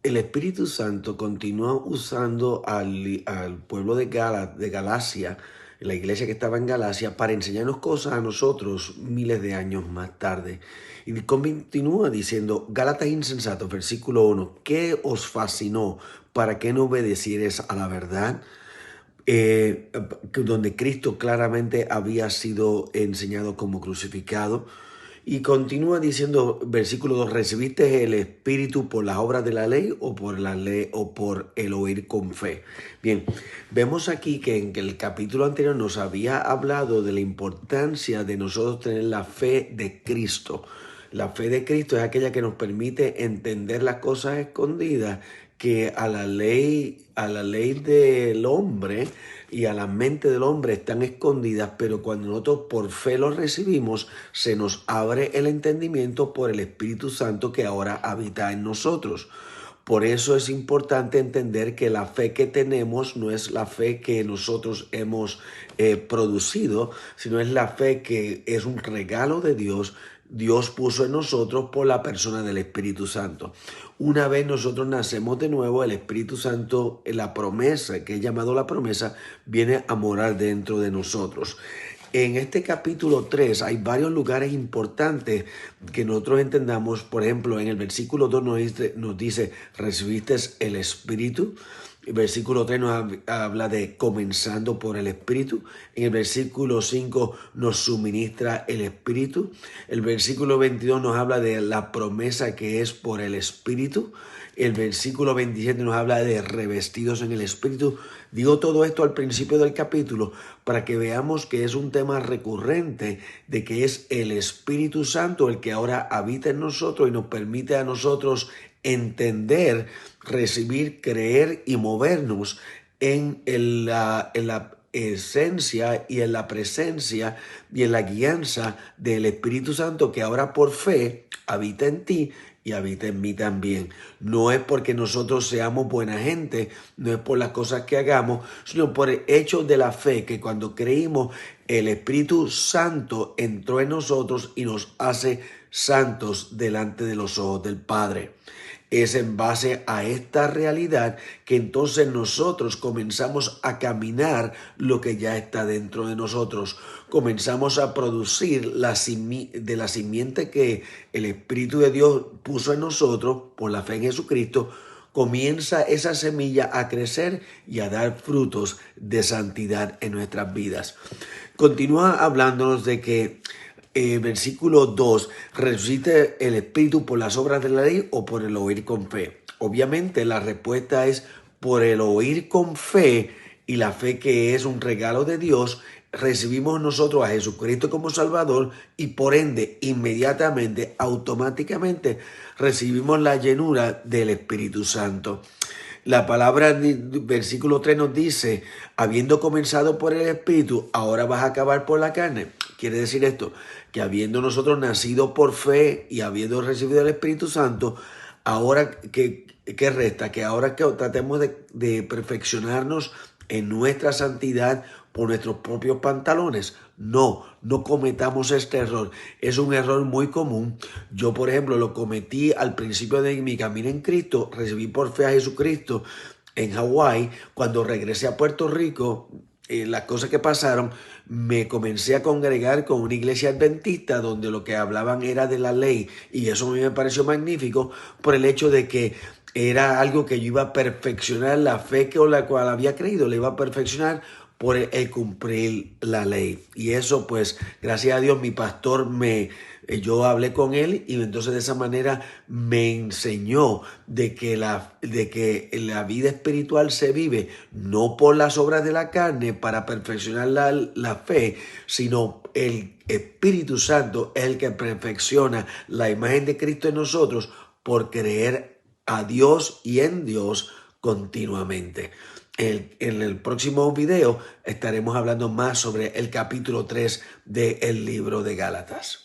el Espíritu Santo continúa usando al pueblo de Galacia, la iglesia que estaba en Galacia, para enseñarnos cosas a nosotros miles de años más tarde. Y continúa diciendo, Gálatas insensatos, versículo 1, ¿qué os fascinó? ¿Para qué no obedecieres a la verdad? Donde Cristo claramente había sido enseñado como crucificado. Y continúa diciendo, versículo 2, ¿recibiste el Espíritu por las obras de la ley o por la ley o por el oír con fe? Bien, vemos aquí que en el capítulo anterior nos había hablado de la importancia de nosotros tener la fe de Cristo. La fe de Cristo es aquella que nos permite entender las cosas escondidas que a la ley del hombre y a la mente del hombre están escondidas, pero cuando nosotros por fe los recibimos, se nos abre el entendimiento por el Espíritu Santo que ahora habita en nosotros. Por eso es importante entender que la fe que tenemos no es la fe que nosotros hemos producido, sino es la fe que es un regalo de Dios. Dios puso en nosotros por la persona del Espíritu Santo. Una vez nosotros nacemos de nuevo, el Espíritu Santo, la promesa, que es llamado la promesa, viene a morar dentro de nosotros. En este capítulo 3 hay varios lugares importantes que nosotros entendamos. Por ejemplo, en el versículo 2 nos dice ¿recibiste el Espíritu? El versículo 3 nos habla de comenzando por el Espíritu. En el versículo 5 nos suministra el Espíritu. El versículo 22 nos habla de la promesa que es por el Espíritu. El versículo 27 nos habla de revestidos en el Espíritu. Digo todo esto al principio del capítulo para que veamos que es un tema recurrente de que es el Espíritu Santo el que ahora habita en nosotros y nos permite a nosotros entender, recibir, creer y movernos en la esencia y en la presencia y en la guianza del Espíritu Santo que ahora por fe habita en ti y habita en mí también. No es porque nosotros seamos buena gente, no es por las cosas que hagamos, sino por el hecho de la fe, que cuando creímos, el Espíritu Santo entró en nosotros y nos hace santos delante de los ojos del Padre. Es en base a esta realidad que entonces nosotros comenzamos a caminar lo que ya está dentro de nosotros. Comenzamos a producir de la simiente que el Espíritu de Dios puso en nosotros por la fe en Jesucristo. Comienza esa semilla a crecer y a dar frutos de santidad en nuestras vidas. Continúa hablándonos de que versículo 2, ¿resucita el Espíritu por las obras de la ley o por el oír con fe? Obviamente la respuesta es por el oír con fe, y la fe que es un regalo de Dios. Recibimos nosotros a Jesucristo como Salvador y por ende inmediatamente, automáticamente recibimos la llenura del Espíritu Santo. La palabra versículo 3 nos dice, habiendo comenzado por el Espíritu, ahora vas a acabar por la carne. Quiere decir esto, que habiendo nosotros nacido por fe y habiendo recibido el Espíritu Santo, ahora ¿qué resta? Que ahora que tratemos de perfeccionarnos en nuestra santidad por nuestros propios pantalones. No cometamos este error. Es un error muy común. Yo, por ejemplo, lo cometí al principio de mi camino en Cristo. Recibí por fe a Jesucristo en Hawái. Cuando regresé a Puerto Rico, las cosas que pasaron, me comencé a congregar con una iglesia adventista donde lo que hablaban era de la ley, y eso a mí me pareció magnífico por el hecho de que era algo que yo iba a perfeccionar, la fe con la cual había creído, la iba a perfeccionar por el cumplir la ley. Y eso, pues, gracias a Dios, mi pastor yo hablé con él y entonces de esa manera me enseñó de que la vida espiritual se vive no por las obras de la carne para perfeccionar la fe, sino el Espíritu Santo es el que perfecciona la imagen de Cristo en nosotros por creer a Dios y en Dios continuamente. En el próximo video estaremos hablando más sobre el capítulo 3 del libro de Gálatas.